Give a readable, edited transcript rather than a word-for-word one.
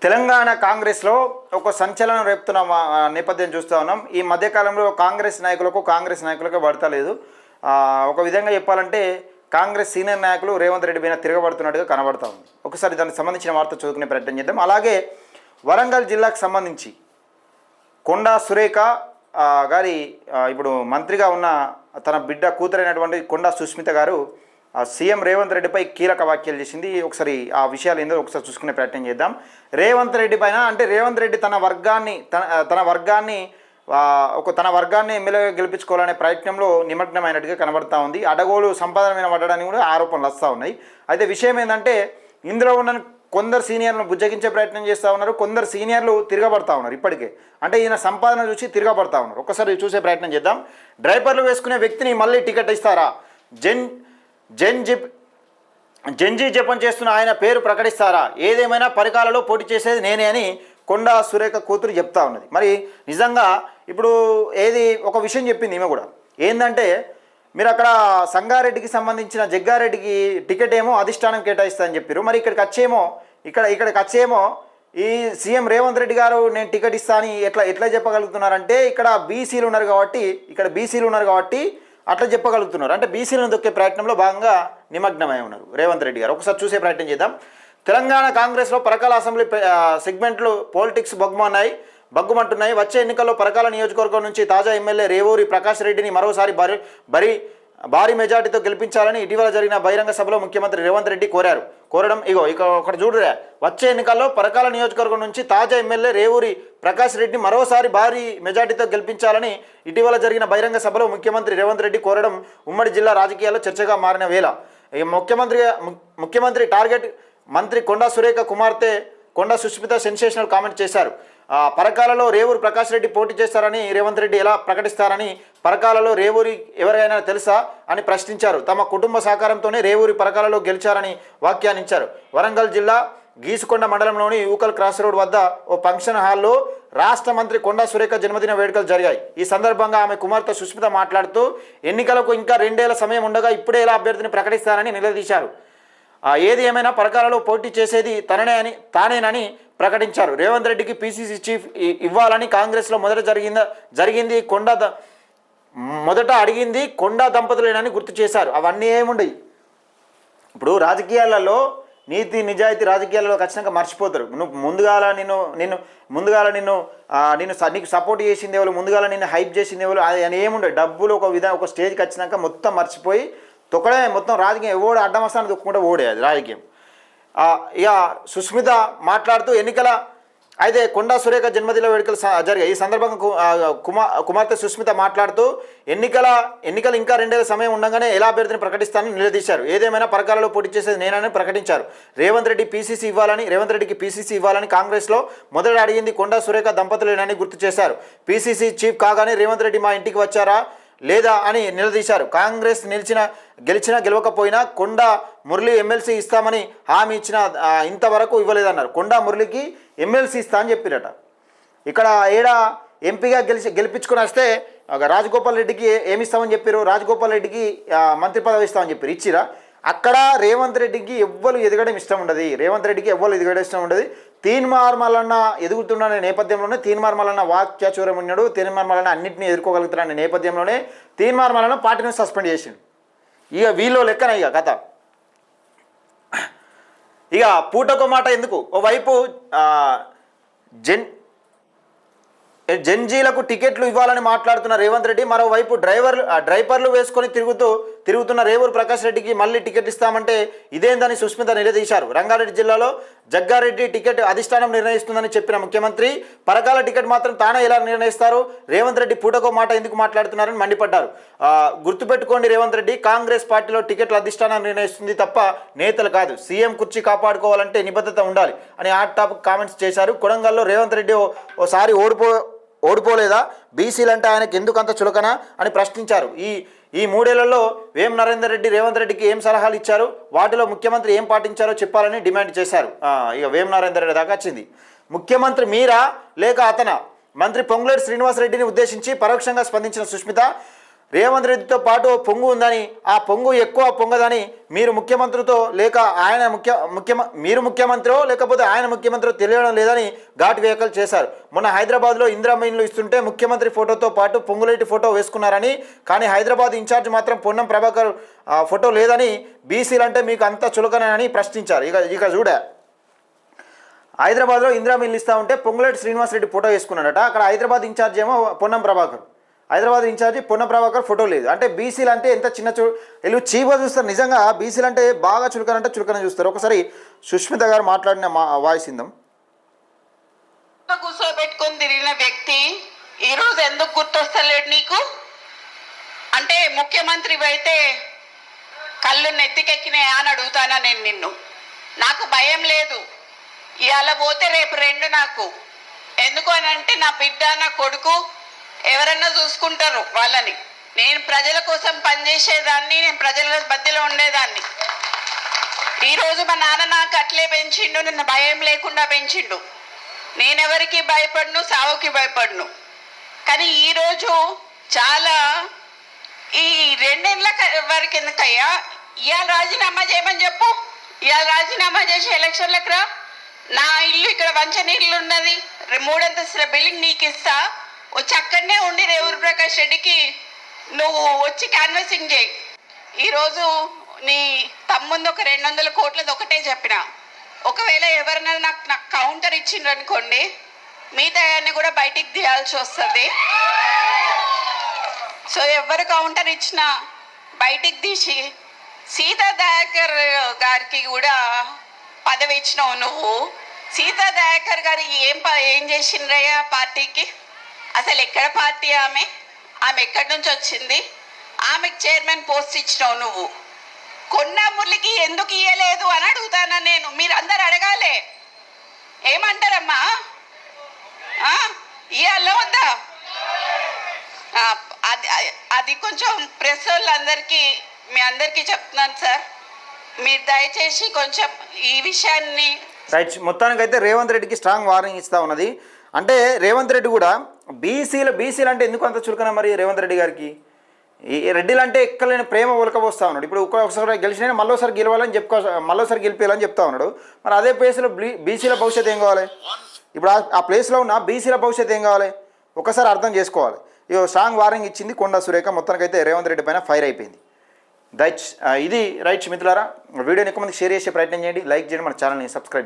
తెలంగాణ కాంగ్రెస్లో ఒక సంచలనం రేపుతున్న నేపథ్యం చూస్తూ ఉన్నాం. ఈ మధ్యకాలంలో కాంగ్రెస్ నాయకులకు పడతలేదు. ఒక విధంగా చెప్పాలంటే కాంగ్రెస్ సీనియర్ నాయకులు రేవంత్ రెడ్డి పైన తిరగబడుతున్నట్టుగా కనబడతా ఉంది. ఒకసారి దానికి సంబంధించిన వార్త చదువుకునే ప్రయత్నం చేద్దాం. అలాగే వరంగల్ జిల్లాకు సంబంధించి కొండా సురేఖ గారి ఇప్పుడు మంత్రిగా ఉన్న తన బిడ్డ కూతురైనటువంటి కొండా సుస్మిత గారు సీఎం రేవంత్ రెడ్డిపై కీలక వ్యాఖ్యలు చేసింది. ఒకసారి ఆ విషయాలు ఏందో ఒకసారి చూసుకునే ప్రయత్నం చేద్దాం. రేవంత్ రెడ్డి పైన అంటే రేవంత్ రెడ్డి తన వర్గాన్ని ఎమ్మెల్యేగా గెలిపించుకోవాలనే ప్రయత్నంలో నిమగ్నమైనట్టుగా కనబడతా ఉంది. అడగోలు సంపాదన మీద పడడానికి కూడా ఆరోపణలు వస్తూ ఉన్నాయి. అయితే విషయం ఏంటంటే ఇందులో ఉన్న కొందరు సీనియర్లను బుజ్జగించే ప్రయత్నం చేస్తూ ఉన్నారు, కొందరు సీనియర్లు తిరగబడతా ఉన్నారు. ఇప్పటికే అంటే ఈయన సంపాదన చూసి తిరగబడతా ఉన్నారు. ఒకసారి చూసే ప్రయత్నం చేద్దాం. డ్రైపర్లు వేసుకునే వ్యక్తిని మళ్ళీ టికెట్ ఇస్తారా? జంజీ జపం చేస్తున్న ఆయన పేరు ప్రకటిస్తారా? ఏదేమైనా పరికాలలో పోటీ చేసేది నేనే అని కొండా సురేఖ కూతురు చెప్తా ఉన్నది. మరి నిజంగా ఇప్పుడు ఒక విషయం చెప్పింది ఈమె కూడా. ఏంటంటే మీరు అక్కడ సంగారెడ్డికి సంబంధించిన జగ్గారెడ్డికి టికెట్ ఏమో అధిష్టానం కేటాయిస్తా అని చెప్పారు. మరి ఇక్కడికి వచ్చేమో ఈ సీఎం రేవంత్ రెడ్డి గారు నేను టికెట్ ఇస్తా అని ఎట్లా చెప్పగలుగుతున్నారంటే ఇక్కడ బీసీలు ఉన్నారు కాబట్టి అట్లా చెప్పగలుగుతున్నారు. అంటే బీసీలను దొక్కే ప్రయత్నంలో భాగంగా నిమగ్నమై ఉన్నారు రేవంత్ రెడ్డి గారు. ఒకసారి చూసే ప్రయత్నం చేద్దాం. తెలంగాణ కాంగ్రెస్లో పరకాల అసెంబ్లీ సెగ్మెంట్లు పాలిటిక్స్ బగ్గుమంటున్నాయి. వచ్చే ఎన్నికల్లో పరకాల నియోజకవర్గం నుంచి తాజా ఎమ్మెల్యే రేవూరి ప్రకాష్ రెడ్డిని మరోసారి భారీ మెజార్టీతో గెలిపించాలని ఇటీవల జరిగిన బహిరంగ సభలో ముఖ్యమంత్రి రేవంత్ రెడ్డి కోరడం ఒకటి చూడరా. వచ్చే ఎన్నికల్లో పరకాల నియోజకవర్గం నుంచి తాజా ఎమ్మెల్యే రేవూరి ప్రకాష్ రెడ్డిని మరోసారి భారీ మెజార్టీతో గెలిపించాలని ఇటీవల జరిగిన బహిరంగ సభలో ముఖ్యమంత్రి రేవంత్ రెడ్డి కోరడం ఉమ్మడి జిల్లా రాజకీయాల్లో చర్చగా మారిన వేళ ముఖ్యమంత్రి టార్గెట్ మంత్రి కొండా సురేఖ కుమార్తె కొండా సుస్మిత సెన్సేషనల్ కామెంట్ చేశారు. పరకాలలో రేవూరి ప్రకాష్ రెడ్డి పోటీ చేస్తారని రేవంత్ రెడ్డి ఎలా ప్రకటిస్తారని, పరకాలలో రేవూరి ఎవరికైనా తెలుసా అని ప్రశ్నించారు. తమ కుటుంబ సహకారంతోనే రేవూరి పరకాలలో గెలిచారని వ్యాఖ్యానించారు. వరంగల్ జిల్లా గీసుకొండ మండలంలోని యూకల్ క్రాస్ రోడ్ వద్ద ఓ ఫంక్షన్ హాల్లో రాష్ట్ర మంత్రి కొండా సురేఖ జన్మదిన వేడుకలు జరిగాయి. ఈ సందర్భంగా ఆమె కుమార్తె సుస్మిత మాట్లాడుతూ ఎన్నికలకు ఇంకా 2 ఏళ్ల సమయం ఉండగా ఇప్పుడే ఎలా అభ్యర్థిని ప్రకటిస్తారని నిలదీశారు. ఏది ఏమైనా పరకాలలో పోటీ చేసేది తానేనని ప్రకటించారు. రేవంత్ రెడ్డికి పీసీసీ చీఫ్ ఇవ్వాలని కాంగ్రెస్లో మొదట అడిగింది కొండా దంపతులేనని గుర్తు చేశారు. అవన్నీ ఏముండయి. ఇప్పుడు రాజకీయాలలో నీతి నిజాయితీ రాజకీయాలలో ఖచ్చితంగా మర్చిపోతారు. నీకు సపోర్ట్ చేసింది ఎవరు, ముందుగాల నిన్ను హైప్ చేసింది ఎవరు అని ఏముండదు. డబ్బులు ఒక స్టేజ్కి వచ్చినాక మొత్తం మర్చిపోయి తొక్కడే మొత్తం రాజకీయం ఎవడు అడ్డం వస్తాను తొక్కుంటే ఓడే అది రాజకీయం. ఇక సుస్మిత మాట్లాడుతూ అయితే కొండా సురేఖ జన్మదిన వేడుకలు జరిగాయి. ఈ సందర్భంగా కుమార్తె సుస్మిత మాట్లాడుతూ ఎన్నికలు ఇంకా 2 ఏళ్ల సమయం ఉండగానే ఎలా అభ్యర్థిని ప్రకటిస్తానని నిలదీశారు. ఏదేమైనా పరకాలలో పోటీ చేసేది నేనని ప్రకటించారు. రేవంత్ రెడ్డికి పీసీసీ ఇవ్వాలని కాంగ్రెస్లో మొదట అడిగింది కొండా సురేఖ దంపతులేనని గుర్తు చేశారు. పీసీసీ చీఫ్ కాగానే రేవంత్ రెడ్డి మా ఇంటికి వచ్చారా లేదా అని నిలదీశారు. కాంగ్రెస్ గెలిచినా గెలవకపోయినా కొండా మురళి ఎమ్మెల్సీ ఇస్తామని హామీ ఇచ్చిన ఇంతవరకు ఇవ్వలేదన్నారు. కొండా మురళికి ఎమ్మెల్సీ ఇస్తా అని చెప్పిరట. ఇక్కడ ఎంపీగా గెలిపించుకొని వస్తే రాజగోపాల్ రెడ్డికి ఏమిస్తామని చెప్పారు, రాజగోపాల్ రెడ్డికి మంత్రి పదవి ఇస్తామని చెప్పారు. ఇచ్చిరా? అక్కడ రేవంత్ రెడ్డికి ఎవ్వరు ఎదగడం ఇష్టం ఉండదు. తీన్మార్ మల్లన్న ఎదుగుతున్న నేపథ్యంలోనే తీన్మార్ మల్లన్న వాక్యాచూరం ఉన్నాడు. తీన్మార్ మల్లన్న అన్నింటినీ ఎదుర్కోగలుగుతున్న నేపథ్యంలోనే తీన్మార్ మల్లన్న పార్టీని సస్పెండ్ చేసిండు. ఇక వీళ్ళు లెక్కన కథ. ఇక పూటకో మాట ఎందుకు, ఓవైపు జంజీలకు టికెట్లు ఇవ్వాలని మాట్లాడుతున్న రేవంత్ రెడ్డి, మరోవైపు డ్రైవర్లు వేసుకొని తిరుగుతున్న రేవూరి ప్రకాష్ రెడ్డికి మళ్ళీ టికెట్ ఇస్తామంటే ఇదేందని సుస్మిత నిలదీశారు. రంగారెడ్డి జిల్లాలో జగ్గారెడ్డి టికెట్ అధిష్టానం నిర్ణయిస్తుందని చెప్పిన ముఖ్యమంత్రి పరకాల టికెట్ మాత్రం తానే ఎలా నిర్ణయిస్తారు? రేవంత్ రెడ్డి పూటకో మాట ఎందుకు మాట్లాడుతున్నారని మండిపడ్డారు. గుర్తుపెట్టుకోండి రేవంత్ రెడ్డి, కాంగ్రెస్ పార్టీలో టికెట్ల అధిష్టానం నిర్ణయిస్తుంది తప్ప నేతలు కాదు. సీఎం కుర్చీ కాపాడుకోవాలంటే నిబద్ధత ఉండాలి అని హాట్ టాపిక్ కామెంట్స్ చేశారు. కొడంగల్లో రేవంత్ రెడ్డి ఓసారి ఓడిపోలేదా? బీసీలంటే ఆయనకు ఎందుకు అంత చులకన అని ప్రశ్నించారు. ఈ 3 ఏళ్లలో వేం నరేందర్ రెడ్డి రేవంత్ రెడ్డికి ఏం సలహాలు ఇచ్చారు, వాటిలో ముఖ్యమంత్రి ఏం పాటించారో చెప్పాలని డిమాండ్ చేశారు. ఇక వేం నరేందర్ రెడ్డి దాకా వచ్చింది. ముఖ్యమంత్రి మీరా లేక అతనా? మంత్రి పొంగులేటి శ్రీనివాసరెడ్డిని ఉద్దేశించి పరోక్షంగా స్పందించిన సుస్మిత రేవంత్ రెడ్డితో పాటు పొంగు ఉందని, ఆ పొంగు ఎక్కువ పొంగదని మీరు ముఖ్యమంత్రితో లేక ఆయన మీరు ముఖ్యమంత్రో లేకపోతే ఆయన ముఖ్యమంత్రో తెలియడం లేదని ఘాటు వ్యాఖ్యలు చేశారు. మొన్న హైదరాబాద్లో ఇందిరమ్మ ఇల్లు ఇస్తుంటే ముఖ్యమంత్రి ఫోటోతో పాటు పొంగులేటి ఫోటో వేసుకున్నారని, కానీ హైదరాబాద్ ఇన్ఛార్జ్ మాత్రం పొన్నం ప్రభాకర్ ఫోటో లేదని, బీసీలు అంటే మీకు అంత చులకనని ప్రశ్నించారు. ఇక చూడ హైదరాబాద్లో ఇందిరమ్మ ఇల్లు ఇస్తూ ఉంటే పొంగులేటి శ్రీనివాసరెడ్డి ఫోటో వేసుకున్నాడట. అక్కడ హైదరాబాద్ ఇన్ఛార్జ్ ఏమో పొన్నం ప్రభాకర్, హైదరాబాద్ ఇన్ఛార్జి పొన్నం ప్రభాకర్ ఫోటో లేదు. అంటే బీసీలు అంటే ఎంత చిన్న వీళ్ళు చీప్గా చూస్తారు. నిజంగా బీసీలు అంటే బాగా చులకనంటే చులకన చూస్తారు. ఒకసారి సుష్మిత గారు మాట్లాడిన వాయిస్ ఇందాం. కూర్చోబెట్టుకొని తిరిగిన వ్యక్తి ఈరోజు ఎందుకు గుర్తొస్తలేడు నీకు? అంటే ముఖ్యమంత్రి అయితే కళ్ళు నెత్తికెక్కినాయా అని అడుగుతానా నేను నిన్ను? నాకు భయం లేదు. ఇవాళ పోతే రేపు రెండు నాకు. ఎందుకు అని అంటే నా బిడ్డ నా కొడుకు ఎవరన్నా చూసుకుంటారు వాళ్ళని. నేను ప్రజల కోసం పనిచేసేదాన్ని, నేను ప్రజల మధ్యలో ఉండేదాన్ని. ఈరోజు మా నాన్న నాకు అట్లే పెంచిండు, నిన్ను భయం లేకుండా పెంచిండు. నేనెవరికి భయపడను, సావుకి భయపడను. కానీ ఈరోజు చాలా ఈ 2 ఏళ్ళ వరకు ఎందుకయ్యా? ఇవాళ రాజీనామా చేయమని చెప్పు. ఇవాళ రాజీనామా చేసి ఎలక్షన్లకు రా. నా ఇల్లు ఇక్కడ వంచని ఇల్లు ఉన్నది, 3 అంతస్తుల బిల్డింగ్ నీకు ఇస్తా. వచ్చి అక్కడనే ఉండి రేవూరు ప్రకాష్ రెడ్డికి నువ్వు వచ్చి క్యాన్వసింగ్ చేయి. ఈరోజు నీ తమ్ముంది ఒక 200 కోట్లది ఒకటే చెప్పిన. ఒకవేళ ఎవరైనా నాకు కౌంటర్ ఇచ్చిండ్రు అనుకోండి, మిగతా అన్ని కూడా బయటికి తీయాల్సి వస్తుంది. సో ఎవరు కౌంటర్ ఇచ్చినా బయటికి తీసి సీతా దయాకర్ గారికి కూడా పదవి ఇచ్చినావు నువ్వు. సీతా దయాకర్ గారు ఏం చేసిండ్రయ్యా పార్టీకి? అసలు ఎక్కడ పార్టీ ఆమె ఎక్కడి నుంచి వచ్చింది? ఆమెకు చైర్మన్ పోస్ట్ ఇచ్చినావు నువ్వు. కొన్న మురళికి ఎందుకు ఇయ్యలేదు అని అడుగుతానా నేను. మీరు అందరు అడగాలి. ఏమంటారమ్మా? ఇయ్యాలో వద్దా? అది కొంచెం ప్రెస్ వాళ్ళందరికీ మీ అందరికీ చెప్తున్నాను సార్, మీరు దయచేసి కొంచెం ఈ విషయాన్ని రైట్. మొత్తానికైతే రేవంత్ రెడ్డికి స్ట్రాంగ్ వార్నింగ్ ఇస్తూ ఉన్నది. అంటే రేవంత్ రెడ్డి కూడా బీసీలు అంటే ఎందుకు అంత చులకన మరి రేవంత్ రెడ్డి గారికి? ఈ రెడ్డిలు అంటే ఎక్కలేని ప్రేమ ఉలకబోస్తూ ఉన్నాడు. ఇప్పుడు ఒకసారి గెలిచిన మళ్ళీసారి గెలవాలని మళ్ళీసారి గెలిపేయాలని చెప్తా ఉన్నాడు. మరి అదే ప్లేస్లో బీసీల భవిష్యత్తు ఏం కావాలి? ఇప్పుడు ఆ ప్లేస్లో ఉన్న బీసీల భవిష్యత్తు ఏం కావాలి? ఒకసారి అర్థం చేసుకోవాలి. ఇక స్ట్రాంగ్ వార్నింగ్ ఇచ్చింది కొండా సురేఖ. మొత్తానికైతే రేవంత్ రెడ్డి పైన ఫైర్ అయిపోయింది. ఇది రైట్ మిత్రులారా, వీడియోని ఎక్కువ మంది షేర్ చేసే ప్రయత్నం చేయండి, లైక్ చేయండి, మన ఛానల్ని సబ్స్క్రైబ్ చేయండి.